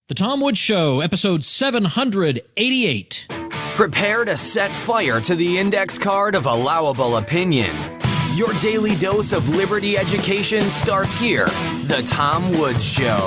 The Tom Woods Show, episode 788. Prepare to set fire to the index card of allowable opinion. Your daily dose of liberty education starts here. The Tom Woods Show.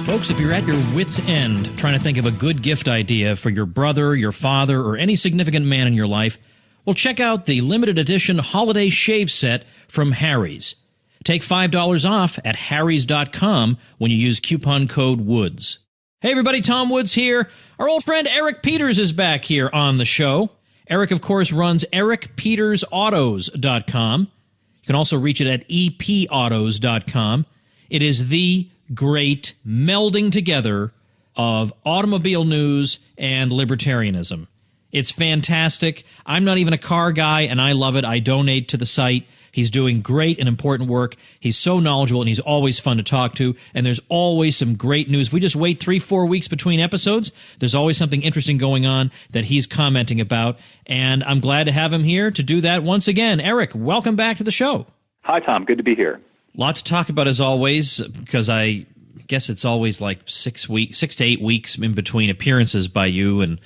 Folks, if you're at your wit's end trying to think of a good gift idea for your brother, your father, or any significant man in your life, well, check out the limited edition holiday shave set from Harry's. Take $5 off at harrys.com when you use coupon code WOODS. Hey everybody, Tom Woods here. Our old friend Eric Peters is back here on the show. Eric, of course, runs ericpetersautos.com. You can also reach it at epautos.com. It is the great melding together of automobile news and libertarianism. It's fantastic. I'm not even a car guy, and I love it. I donate to the site. He's doing great and important work. He's so knowledgeable, and he's always fun to talk to, and there's always some great news. We just wait 3-4 weeks between episodes. There's always something interesting going on that he's commenting about, and I'm glad to have him here to do that once again. Eric, welcome back to the show. Hi, Tom. Good to be here. A lot to talk about as always, because I guess it's always like 6 to 8 weeks in between appearances by you, and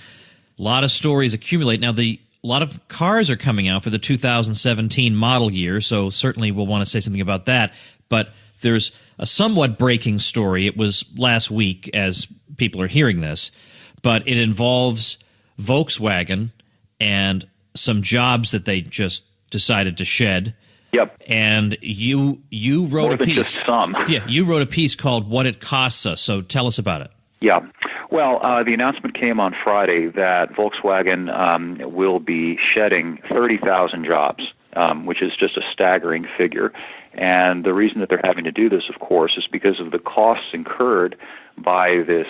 a lot of stories accumulate. Now, a lot of cars are coming out for the 2017 model year, so certainly we'll want to say something about that. But there's a somewhat breaking story. It was last week as people are hearing this, but it involves Volkswagen and some jobs that they just decided to shed. Yep. And you wrote More a than piece. Just some. Yeah, you wrote a piece called "What It Costs Us." So tell us about it. Yeah. Well, the announcement came on Friday that Volkswagen will be shedding 30,000 jobs, which is just a staggering figure. And the reason that they're having to do this, of course, is because of the costs incurred by this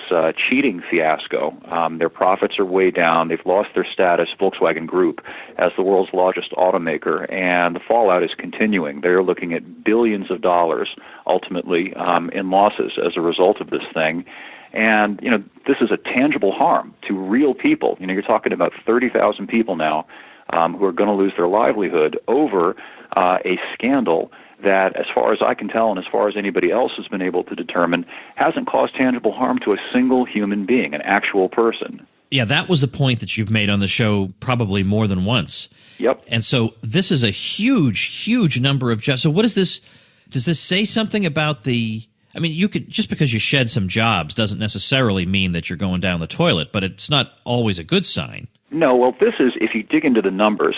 cheating fiasco. Their profits are way down. They've lost their status, Volkswagen Group, as the world's largest automaker, and the fallout is continuing. They're looking at billions of dollars, ultimately, in losses as a result of this thing. And, this is a tangible harm to real people. You're talking about 30,000 people now who are going to lose their livelihood over a scandal that, as far as I can tell and as far as anybody else has been able to determine, hasn't caused tangible harm to a single human being, an actual person. Yeah, that was the point that you've made on the show probably more than once. Yep. And so this is a huge, huge number of jobs. So what is this? Does this say something about you could, just because you shed some jobs doesn't necessarily mean that you're going down the toilet, but it's not always a good sign. No, well, this is, if you dig into the numbers,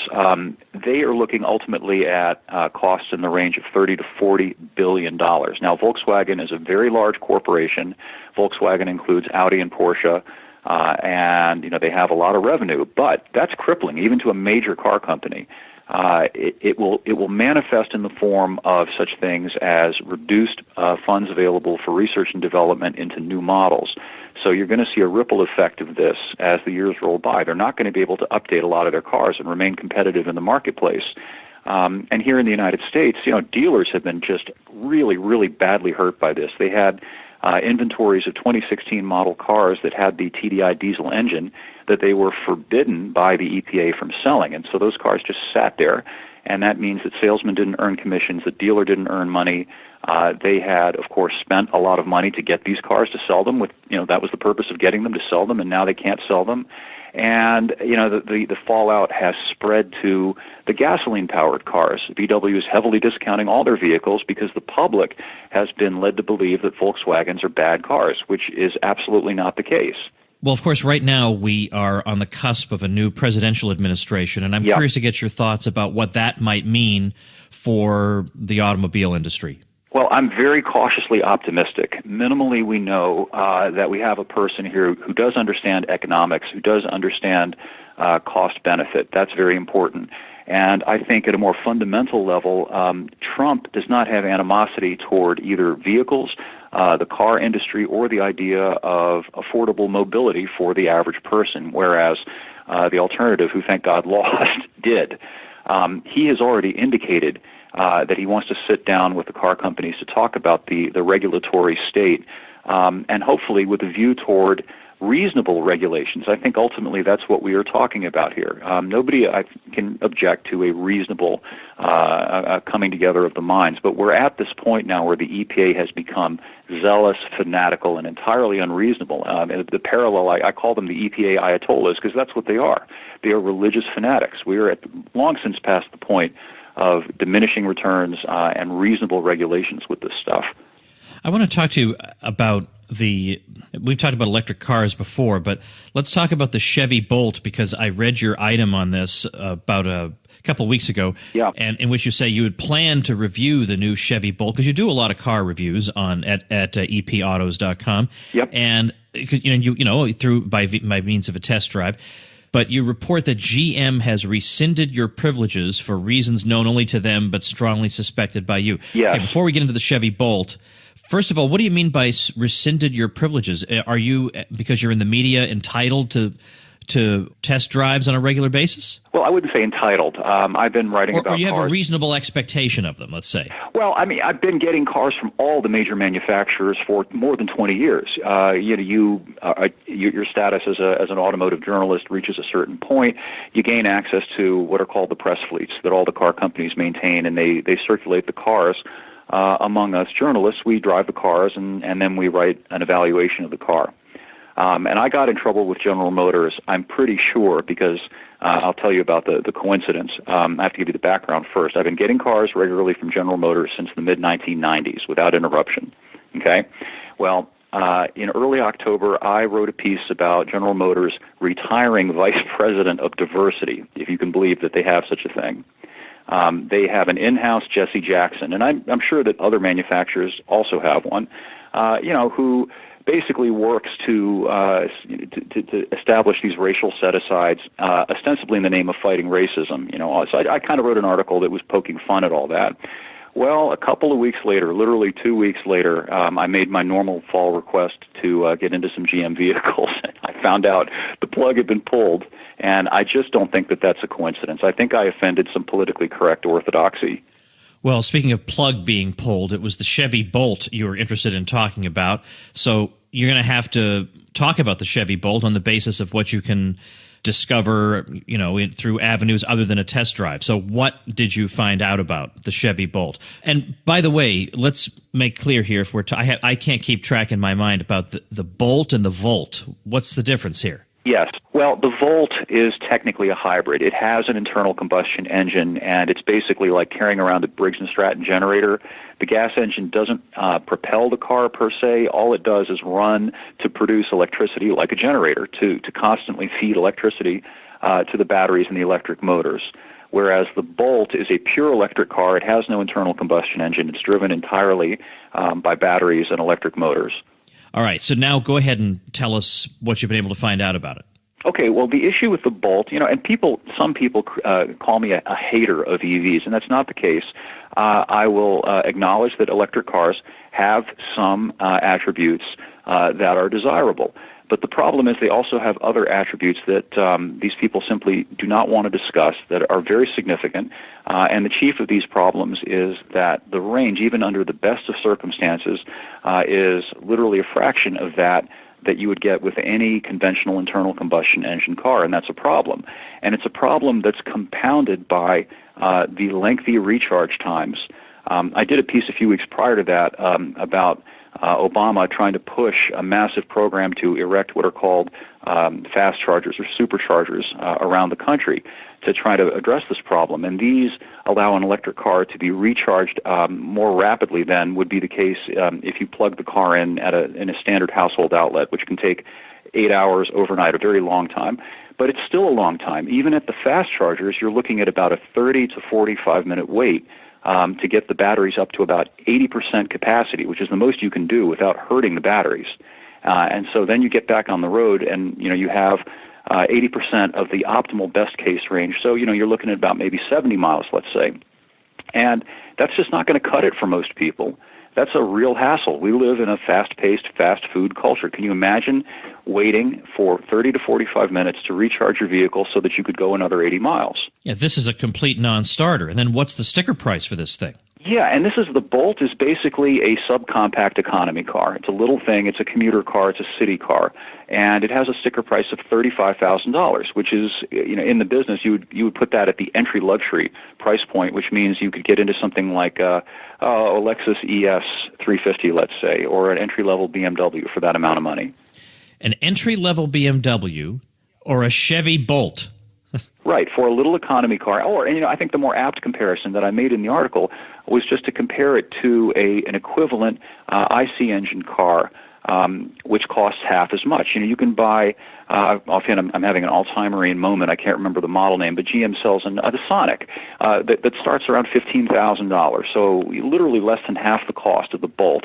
they are looking ultimately at costs in the range of $30 to $40 billion. Now, Volkswagen is a very large corporation. Volkswagen includes Audi and Porsche, and they have a lot of revenue, but that's crippling, even to a major car company. It will manifest in the form of such things as reduced funds available for research and development into new models. So you're going to see a ripple effect of this as the years roll by. They're not going to be able to update a lot of their cars and remain competitive in the marketplace. And here in the United States, dealers have been just really, really badly hurt by this. They had inventories of 2016 model cars that had the TDI diesel engine that they were forbidden by the EPA from selling. And so those cars just sat there, and that means that salesmen didn't earn commissions, the dealer didn't earn money. They had, of course, spent a lot of money to get these cars to sell them. That was the purpose of getting them, to sell them, and now they can't sell them. And, the fallout has spread to the gasoline-powered cars. VW is heavily discounting all their vehicles because the public has been led to believe that Volkswagens are bad cars, which is absolutely not the case. Well, of course, right now we are on the cusp of a new presidential administration, and I'm curious to get your thoughts about what that might mean for the automobile industry. Well, I'm very cautiously optimistic. Minimally, we know that we have a person here who does understand economics, who does understand cost-benefit. That's very important. And I think at a more fundamental level, Trump does not have animosity toward either vehicles, the car industry, or the idea of affordable mobility for the average person, whereas the alternative, who thank God lost, did. He has already indicated that he wants to sit down with the car companies to talk about the regulatory state, and hopefully with a view toward reasonable regulations. I think ultimately that's what we are talking about here. Nobody can object to a reasonable coming together of the minds, but we're at this point now where the EPA has become zealous, fanatical, and entirely unreasonable. The parallel, I call them the EPA Ayatollahs, because that's what they are. They are religious fanatics. We are long since past the point of diminishing returns and reasonable regulations with this stuff. I want to talk to you about we've talked about electric cars before, but let's talk about the Chevy Bolt, because I read your item on this about a couple of weeks ago, and in which you say you had planned to review the new Chevy Bolt, because you do a lot of car reviews at epautos.com. Yep. And through by means of a test drive. But you report that GM has rescinded your privileges for reasons known only to them but strongly suspected by you. Yes. Okay, before we get into the Chevy Bolt, first of all, what do you mean by rescinded your privileges? Are you, because you're in the media, entitled to test drives on a regular basis? Well, I wouldn't say entitled. I've been writing about cars. Or you have a reasonable expectation of them, let's say. Well, I mean, I've been getting cars from all the major manufacturers for more than 20 years. Your status as an automotive journalist reaches a certain point. You gain access to what are called the press fleets that all the car companies maintain, and they circulate the cars among us journalists. We drive the cars, and then we write an evaluation of the car. And I got in trouble with General Motors, I'm pretty sure, because I'll tell you about the coincidence. I have to give you the background first. I've been getting cars regularly from General Motors since the mid-1990s without interruption. Okay? Well, in early October, I wrote a piece about General Motors retiring Vice President of Diversity, if you can believe that they have such a thing. They have an in-house Jesse Jackson, and I'm sure that other manufacturers also have one, who basically works to establish these racial set-asides, ostensibly in the name of fighting racism. So I kind of wrote an article that was poking fun at all that. Well, a couple of weeks later, literally 2 weeks later, I made my normal fall request to get into some GM vehicles. I found out the plug had been pulled, and I just don't think that that's a coincidence. I think I offended some politically correct orthodoxy. Well, speaking of plug being pulled, it was the Chevy Bolt you were interested in talking about. So you're going to have to talk about the Chevy Bolt on the basis of what you can discover, through avenues other than a test drive. So what did you find out about the Chevy Bolt? And by the way, let's make clear here, if I can't keep track in my mind about the Bolt and the Volt. What's the difference here? Yes. Well, the Volt is technically a hybrid. It has an internal combustion engine, and it's basically like carrying around a Briggs & Stratton generator. The gas engine doesn't propel the car per se. All it does is run to produce electricity like a generator, to constantly feed electricity to the batteries and the electric motors. Whereas the Bolt is a pure electric car. It has no internal combustion engine. It's driven entirely by batteries and electric motors. All right, so now go ahead and tell us what you've been able to find out about it. Okay, well, the issue with the Bolt, and some people call me a hater of EVs, and that's not the case. I will acknowledge that electric cars have some attributes that are desirable. But the problem is they also have other attributes that these people simply do not want to discuss that are very significant. And the chief of these problems is that the range, even under the best of circumstances, is literally a fraction of that you would get with any conventional internal combustion engine car, and that's a problem. And it's a problem that's compounded by the lengthy recharge times. I did a piece a few weeks prior to that about Obama trying to push a massive program to erect what are called fast chargers or superchargers around the country to try to address this problem. And these allow an electric car to be recharged more rapidly than would be the case if you plug the car in a standard household outlet, which can take 8 hours overnight, a very long time. But it's still a long time. Even at the fast chargers, you're looking at about a 30 to 45-minute wait to get the batteries up to about 80% capacity, which is the most you can do without hurting the batteries. And so then you get back on the road, and you have 80% of the optimal best case range. So you're looking at about maybe 70 miles, let's say, and that's just not going to cut it for most people. That's a real hassle. We live in a fast-paced, fast food culture. Can you imagine waiting for 30 to 45 minutes to recharge your vehicle so that you could go another 80 miles? Yeah, this is a complete non-starter. And then what's the sticker price for this thing? Yeah, and the Bolt is basically a subcompact economy car. It's a little thing. It's a commuter car. It's a city car, and it has a sticker price of $35,000, which is, in the business you would put that at the entry luxury price point, which means you could get into something like a Lexus ES 350, let's say, or an entry level BMW for that amount of money. An entry level BMW or a Chevy Bolt. Right, for a little economy car. And I think the more apt comparison that I made in the article was just to compare it to an equivalent IC engine car, which costs half as much. You can buy, offhand, I'm having an Alzheimerian moment. I can't remember the model name, but GM sells the Sonic that starts around $15,000, so literally less than half the cost of the Bolt.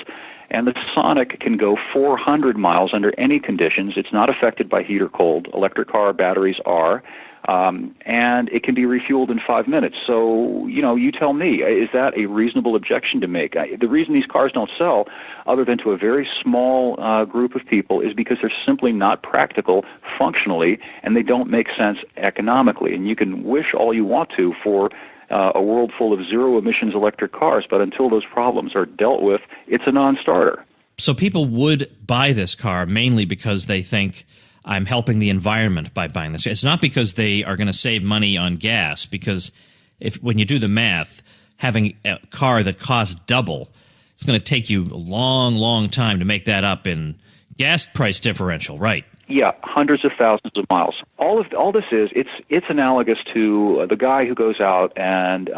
And the Sonic can go 400 miles under any conditions. It's not affected by heat or cold. Electric car batteries are. And it can be refueled in 5 minutes. So, you tell me, is that a reasonable objection to make? The reason these cars don't sell, other than to a very small group of people, is because they're simply not practical functionally, and they don't make sense economically. And you can wish all you want to for a world full of zero-emissions electric cars, but until those problems are dealt with, it's a non-starter. So people would buy this car mainly because they think, I'm helping the environment by buying this. It's not because they are going to save money on gas, because when you do the math, having a car that costs double, it's going to take you a long, long time to make that up in gas price differential, right? Yeah, hundreds of thousands of miles. All this is, it's analogous to the guy who goes out and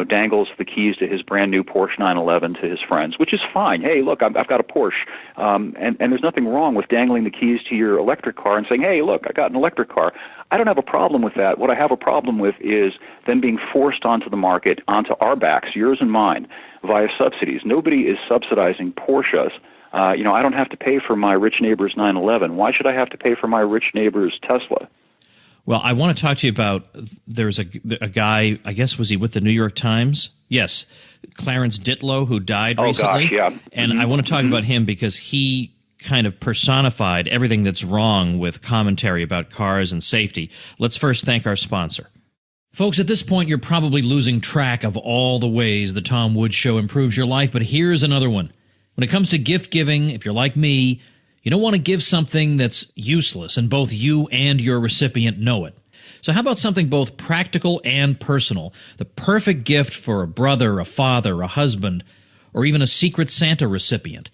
dangles the keys to his brand new Porsche 911 to his friends, which is fine. Hey, look, I've got a Porsche, and there's nothing wrong with dangling the keys to your electric car and saying, hey, look, I got an electric car. I don't have a problem with that. What I have a problem with is them being forced onto the market, onto our backs, yours and mine, via subsidies. Nobody is subsidizing Porsches. I don't have to pay for my rich neighbor's 911. Why should I have to pay for my rich neighbor's Tesla? Well, I want to talk to you about, there's a guy, I guess, was he with the New York Times? Yes, Clarence Ditlow, who died recently. Oh, gosh, yeah. And I want to talk about him because he kind of personified everything that's wrong with commentary about cars and safety. Let's first thank our sponsor. Folks, at this point, you're probably losing track of all the ways the Tom Woods Show improves your life, but here's another one. When it comes to gift giving, if you're like me, you don't want to give something that's useless, and both you and your recipient know it. So how about something both practical and personal? The perfect gift for a brother, a father, a husband, or even a Secret Santa recipient.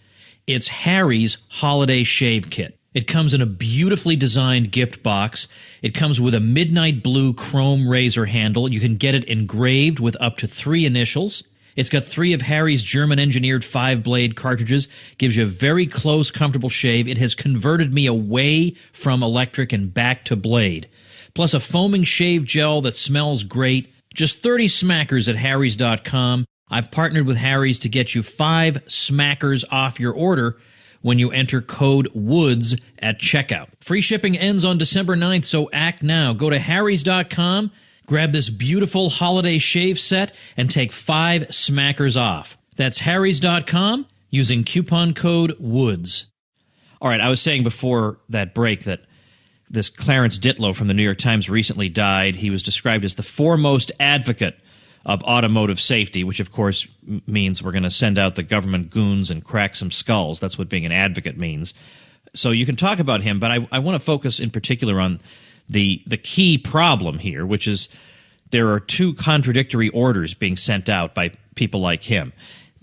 It's Harry's Holiday Shave Kit. It comes in a beautifully designed gift box. It comes with a midnight blue chrome razor handle. You can get it engraved with up to 3 initials. It's got 3 of Harry's German-engineered 5-blade cartridges. Gives you a very close, comfortable shave. It has converted me away from electric and back to blade. Plus a foaming shave gel that smells great. Just 30 smackers at harrys.com. I've partnered with Harry's to get you 5 smackers off your order when you enter code WOODS at checkout. Free shipping ends on December 9th, so act now. Go to harrys.com. Grab this beautiful holiday shave set and take 5 smackers off. That's harrys.com using coupon code WOODS. All right, I was saying before that break that this Clarence Ditlow from the New York Times recently died. He was described as the foremost advocate of automotive safety, which of course means we're going to send out the government goons and crack some skulls. That's what being an advocate means. So you can talk about him, but I want to focus in particular on the key problem here, which is there are 2 contradictory orders being sent out by people like him.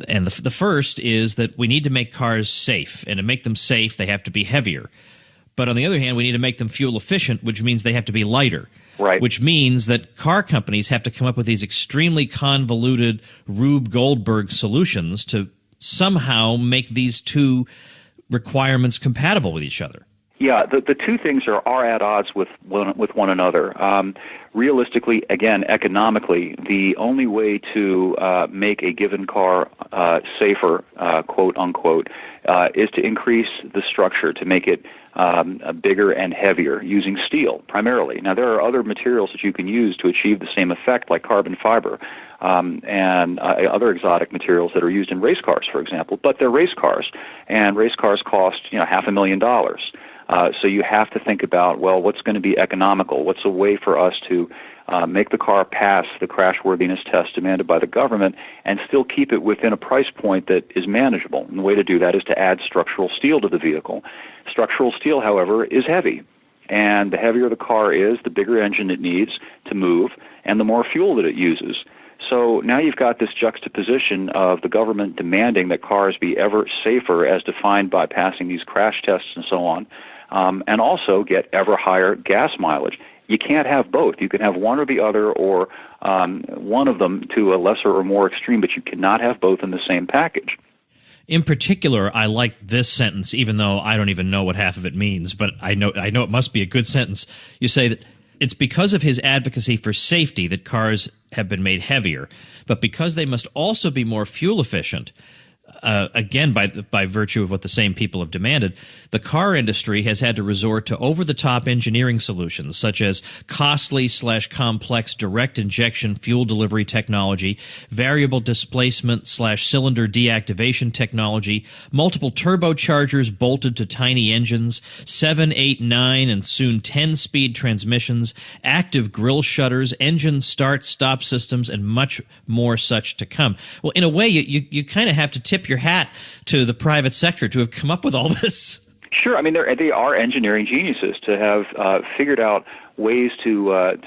And the first is that we need to make cars safe, and to make them safe, they have to be heavier. But on the other hand, we need to make them fuel efficient, which means they have to be lighter. Right. Which means that car companies have to come up with these extremely convoluted Rube Goldberg solutions to somehow make these 2 requirements compatible with each other. Yeah, the 2 things are at odds with one another. Realistically, again, economically, the only way to make a given car safer, quote unquote, is to increase the structure, to make it bigger and heavier using steel primarily. Now, there are other materials that you can use to achieve the same effect, like carbon fiber and other exotic materials that are used in race cars, for example. But they're race cars, and race cars cost $500,000. So you have to think about, well, what's going to be economical? What's a way for us to make the car pass the crashworthiness test demanded by the government and still keep it within a price point that is manageable? And the way to do that is to add structural steel to the vehicle. Structural steel, however, is heavy. And the heavier the car is, the bigger engine it needs to move, and the more fuel that it uses. So now you've got this juxtaposition of the government demanding that cars be ever safer as defined by passing these crash tests and so on, and also get ever higher gas mileage. You can't have both. You can have one or the other, or one of them to a lesser or more extreme, but you cannot have both in the same package. In particular, I like this sentence, even though I don't even know what half of it means, but I know it must be a good sentence. You say that it's because of his advocacy for safety that cars have been made heavier, but because they must also be more fuel efficient, again, by virtue of what the same people have demanded, the car industry has had to resort to over-the-top engineering solutions, such as costly/complex direct injection fuel delivery technology, variable displacement/cylinder deactivation technology, multiple turbochargers bolted to tiny engines, 7, 8, 9, and soon 10-speed transmissions, active grille shutters, engine start-stop systems, and much more such to come. Well, in a way, you kind of have to tip your hat to the private sector to have come up with all this. Sure. I mean, they are engineering geniuses to have figured out ways to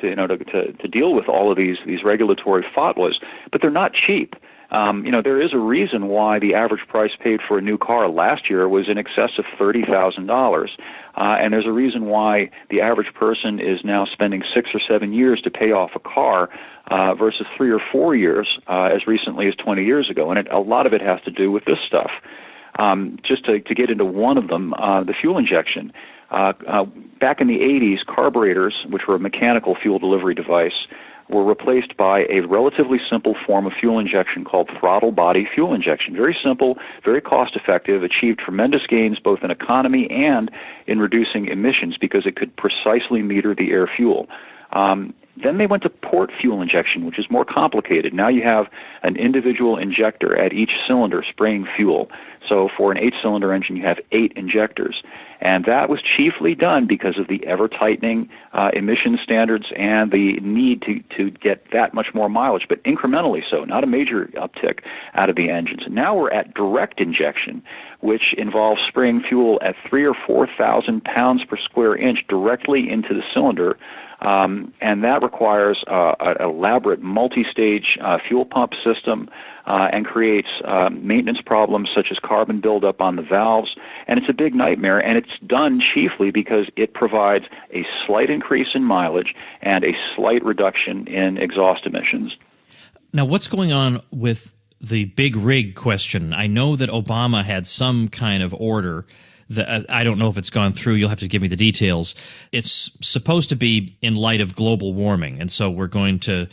deal with all of these regulatory fatwas, but they're not cheap. There is a reason why the average price paid for a new car last year was in excess of $30,000. And there's a reason why the average person is now spending 6 or 7 years to pay off a car versus 3 or 4 years as recently as 20 years ago. And a lot of it has to do with this stuff. Just to get into one of them, the fuel injection. Back in the 80s, carburetors, which were a mechanical fuel delivery device, were replaced by a relatively simple form of fuel injection called throttle body fuel injection. Very simple, very cost-effective, achieved tremendous gains both in economy and in reducing emissions because it could precisely meter the air fuel. Then they went to port fuel injection, which is more complicated. Now you have an individual injector at each cylinder spraying fuel. So for an 8-cylinder engine, you have 8 injectors. And that was chiefly done because of the ever-tightening emission standards and the need to get that much more mileage, but incrementally so, not a major uptick out of the engines. And now we're at direct injection, which involves spraying fuel at 3,000 or 4,000 pounds per square inch directly into the cylinder. And that requires an elaborate multi-stage fuel pump system and creates maintenance problems such as carbon buildup on the valves. And it's a big nightmare, and it's done chiefly because it provides a slight increase in mileage and a slight reduction in exhaust emissions. Now, what's going on with the big rig question? I know that Obama had some kind of order. I don't know if it's gone through. You'll have to give me the details. It's supposed to be in light of global warming, and so we're going to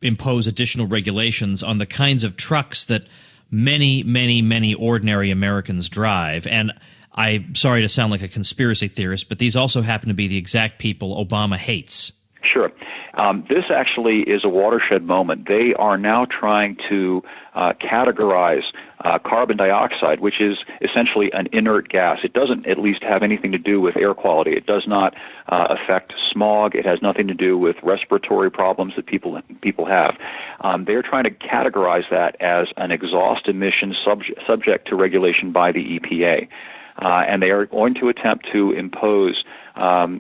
impose additional regulations on the kinds of trucks that many, many, many ordinary Americans drive. And I'm sorry to sound like a conspiracy theorist, but these also happen to be the exact people Obama hates. Sure. This actually is a watershed moment. They are now trying to categorize carbon dioxide, which is essentially an inert gas. It doesn't at least have anything to do with air quality. It does not affect smog. It has nothing to do with respiratory problems that people have. They're trying to categorize that as an exhaust emission subject to regulation by the EPA. And they are going to attempt to impose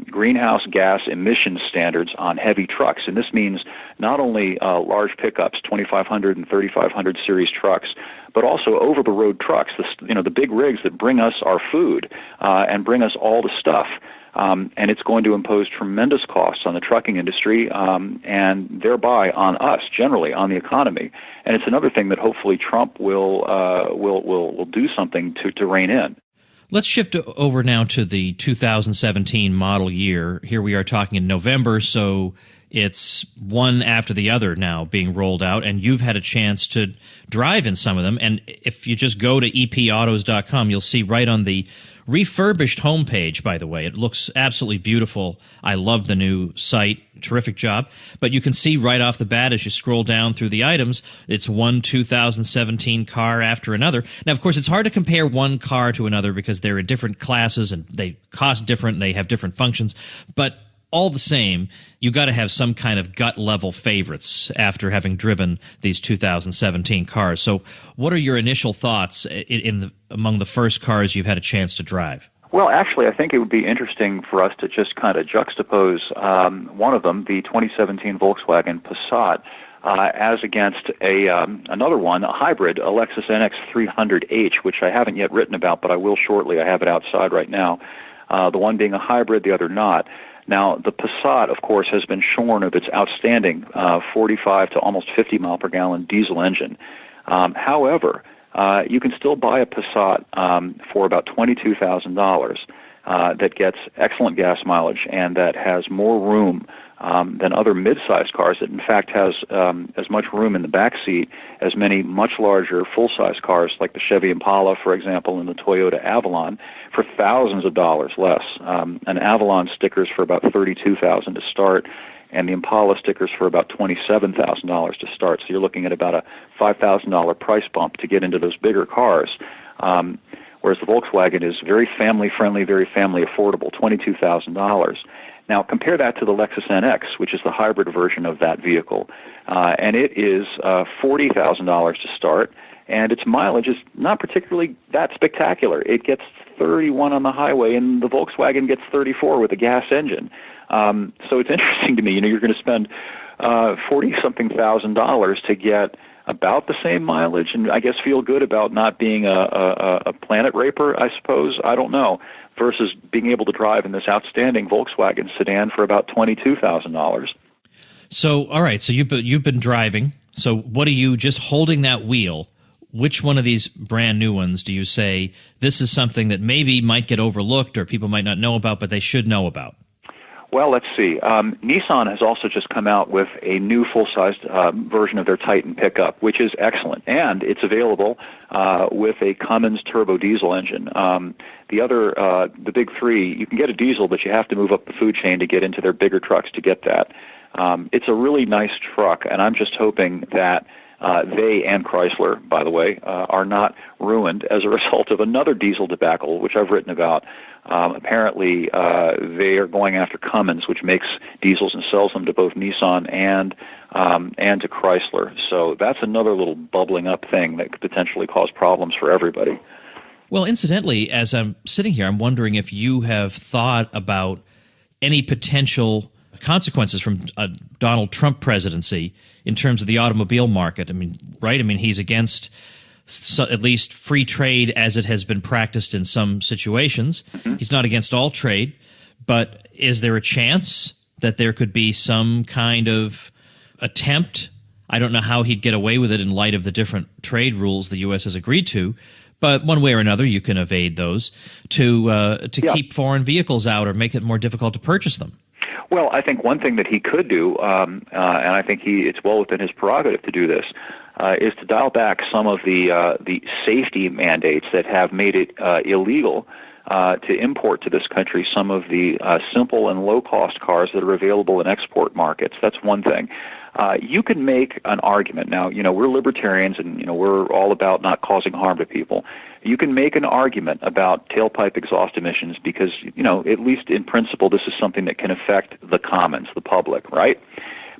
greenhouse gas emission standards on heavy trucks. And this means not only large pickups, 2500 and 3500 series trucks, but also over-the-road trucks, the big rigs that bring us our food and bring us all the stuff. And it's going to impose tremendous costs on the trucking industry and thereby on us, generally, on the economy. And it's another thing that hopefully Trump will do something to rein in. Let's shift over now to the 2017 model year. Here we are talking in November, so it's one after the other now being rolled out, and you've had a chance to drive in some of them. And if you just go to epautos.com, you'll see right on the Refurbished homepage, by the way. It looks absolutely beautiful. I love the new site. Terrific job. But you can see right off the bat as you scroll down through the items, it's one 2017 car after another. Now, of course, it's hard to compare one car to another because they're in different classes and they cost different and they have different functions. But all the same, you got to have some kind of gut level favorites after having driven these 2017 cars. So what are your initial thoughts among the first cars you've had a chance to drive? Well, actually, I think it would be interesting for us to just kind of juxtapose one of them, the 2017 Volkswagen Passat, as against another one, a hybrid, a Lexus NX 300H, which I haven't yet written about, but I will shortly. I have it outside right now. The one being a hybrid, the other not. Now, the Passat, of course, has been shorn of its outstanding 45 to almost 50 mile per gallon diesel engine. However, you can still buy a Passat for about $22,000 that gets excellent gas mileage and that has more room than other mid-sized cars. It, in fact, has as much room in the back seat as many much larger full-size cars like the Chevy Impala, for example, and the Toyota Avalon for thousands of dollars less. An Avalon stickers for about $32,000 to start, and the Impala stickers for about $27,000 to start. So you're looking at about a $5,000 price bump to get into those bigger cars. Whereas the Volkswagen is very family-friendly, very family affordable, $22,000. Now, compare that to the Lexus NX, which is the hybrid version of that vehicle, and it is $40,000 to start, and its mileage is not particularly that spectacular. It gets 31 on the highway, and the Volkswagen gets 34 with a gas engine. So it's interesting to me, you're going to spend $40-something thousand to get about the same mileage, and I guess feel good about not being a planet raper, I suppose. I don't know. Versus being able to drive in this outstanding Volkswagen sedan for about $22,000. So, all right. So you've been driving. So, what are you just holding that wheel? Which one of these brand new ones do you say this is something that maybe might get overlooked or people might not know about, but they should know about? Well, let's see. Nissan has also just come out with a new full-sized version of their Titan pickup, which is excellent, and it's available with a Cummins turbo diesel engine. The big three, you can get a diesel, but you have to move up the food chain to get into their bigger trucks to get that. It's a really nice truck, and I'm just hoping that they and Chrysler, by the way, are not ruined as a result of another diesel debacle, which I've written about. Apparently, they are going after Cummins, which makes diesels and sells them to both Nissan and to Chrysler. So that's another little bubbling up thing that could potentially cause problems for everybody. Well, incidentally, as I'm sitting here, I'm wondering if you have thought about any potential consequences from a Donald Trump presidency in terms of the automobile market. I mean, right? I mean, he's against at least free trade as it has been practiced in some situations. Mm-hmm. He's not against all trade, but is there a chance that there could be some kind of attempt? I don't know how he'd get away with it in light of the different trade rules the U.S. has agreed to, but one way or another you can evade those to keep foreign vehicles out or make it more difficult to purchase them. Well, I think one thing that he could do, and I think it's well within his prerogative to do this, is to dial back some of the safety mandates that have made it illegal to import to this country some of the simple and low-cost cars that are available in export markets. That's one thing. You can make an argument. Now, we're libertarians and, we're all about not causing harm to people. You can make an argument about tailpipe exhaust emissions because, at least in principle, this is something that can affect the commons, the public, right?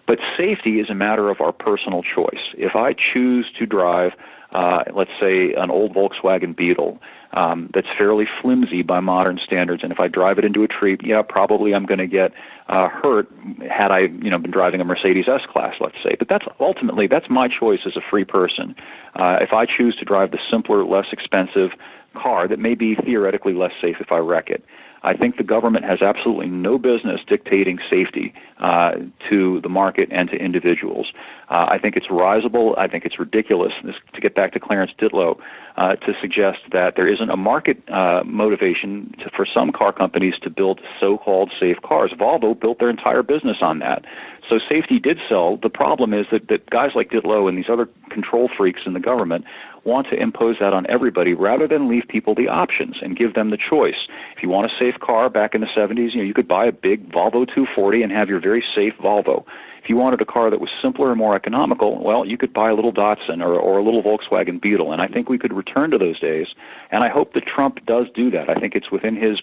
But safety is a matter of our personal choice. If I choose to drive, let's say, an old Volkswagen Beetle that's fairly flimsy by modern standards, and if I drive it into a tree, probably I'm going to get hurt had I, been driving a Mercedes S-Class, let's say. But that's my choice as a free person. If I choose to drive the simpler, less expensive car that may be theoretically less safe if I wreck it, I think the government has absolutely no business dictating safety to the market and to individuals. I think it's risible. I think it's ridiculous, to get back to Clarence Ditlow, to suggest that there isn't a market motivation for some car companies to build so-called safe cars. Volvo built their entire business on that. So safety did sell. The problem is that guys like Ditlow and these other control freaks in the government want to impose that on everybody rather than leave people the options and give them the choice. If you want a safe car back in the 70s, you could buy a big Volvo 240 and have your very safe Volvo. If you wanted a car that was simpler and more economical, well, you could buy a little Datsun or a little Volkswagen Beetle. And I think we could return to those days. And I hope that Trump does do that. I think it's within his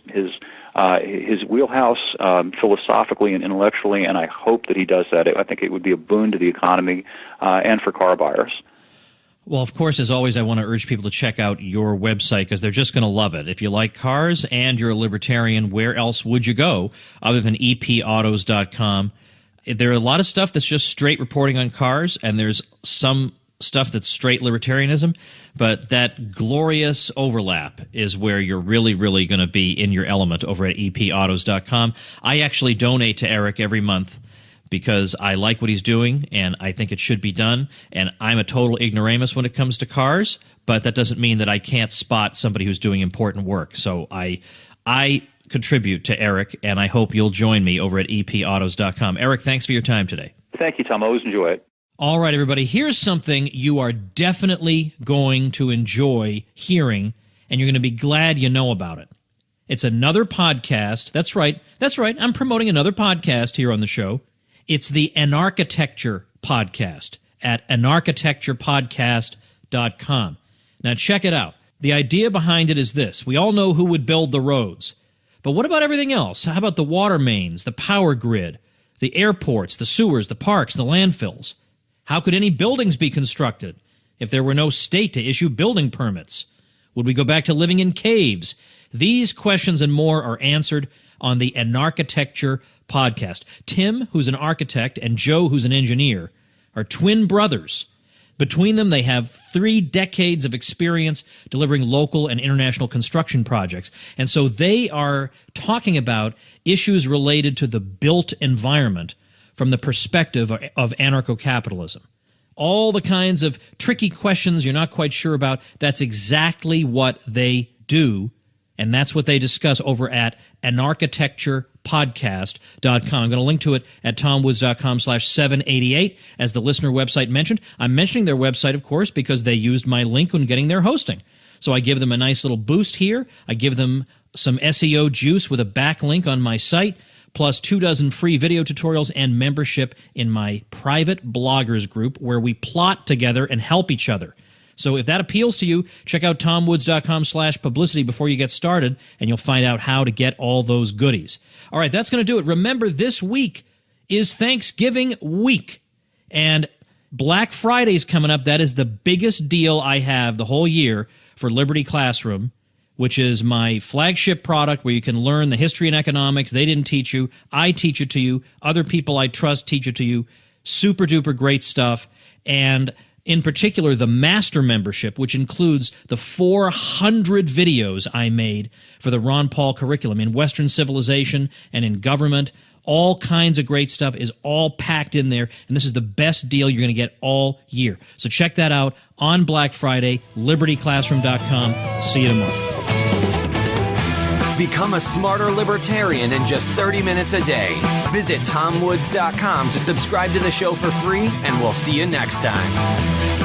wheelhouse philosophically and intellectually, and I hope that he does that. I think it would be a boon to the economy and for car buyers. Well, of course, as always, I want to urge people to check out your website because they're just going to love it. If you like cars and you're a libertarian, where else would you go other than epautos.com? There are a lot of stuff that's just straight reporting on cars, and there's some stuff that's straight libertarianism, but that glorious overlap is where you're really, really going to be in your element over at epautos.com. I actually donate to Eric every month because I like what he's doing, and I think it should be done, and I'm a total ignoramus when it comes to cars, but that doesn't mean that I can't spot somebody who's doing important work. So I contribute to Eric, and I hope you'll join me over at epautos.com. Eric, thanks for your time today. Thank you, Tom. I always enjoy it. All right, everybody, here's something you are definitely going to enjoy hearing, and you're going to be glad you know about it. It's another podcast. That's right. I'm promoting another podcast here on the show. It's the Anarchitecture Podcast at anarchitecturepodcast.com. Now, check it out. The idea behind it is this. We all know who would build the roads. But what about everything else? How about the water mains, the power grid, the airports, the sewers, the parks, the landfills? How could any buildings be constructed if there were no state to issue building permits? Would we go back to living in caves? These questions and more are answered on the Anarchitecture Podcast. Tim, who's an architect, and Joe, who's an engineer, are twin brothers. Between them, they have 3 decades of experience delivering local and international construction projects. And so they are talking about issues related to the built environment from the perspective of anarcho-capitalism. All the kinds of tricky questions you're not quite sure about, that's exactly what they do, and that's what they discuss over at anarchitecturepodcast.com. I'm going to link to it at tomwoods.com/788, as the listener website mentioned. I'm mentioning their website, of course, because they used my link when getting their hosting. So I give them a nice little boost here. I give them some SEO juice with a backlink on my site, plus 24 free video tutorials and membership in my private bloggers group where we plot together and help each other. So if that appeals to you, check out tomwoods.com/publicity before you get started, and you'll find out how to get all those goodies. All right, that's going to do it. Remember, this week is Thanksgiving week, and Black Friday's coming up. That is the biggest deal I have the whole year for Liberty Classroom, which is my flagship product where you can learn the history and economics. They didn't teach you. I teach it to you. Other people I trust teach it to you. Super duper great stuff. And in particular, the master membership, which includes the 400 videos I made for the Ron Paul curriculum in Western civilization and in government. All kinds of great stuff is all packed in there, and this is the best deal you're going to get all year. So check that out on Black Friday, libertyclassroom.com. See you tomorrow. Become a smarter libertarian in just 30 minutes a day. Visit tomwoods.com to subscribe to the show for free, and we'll see you next time.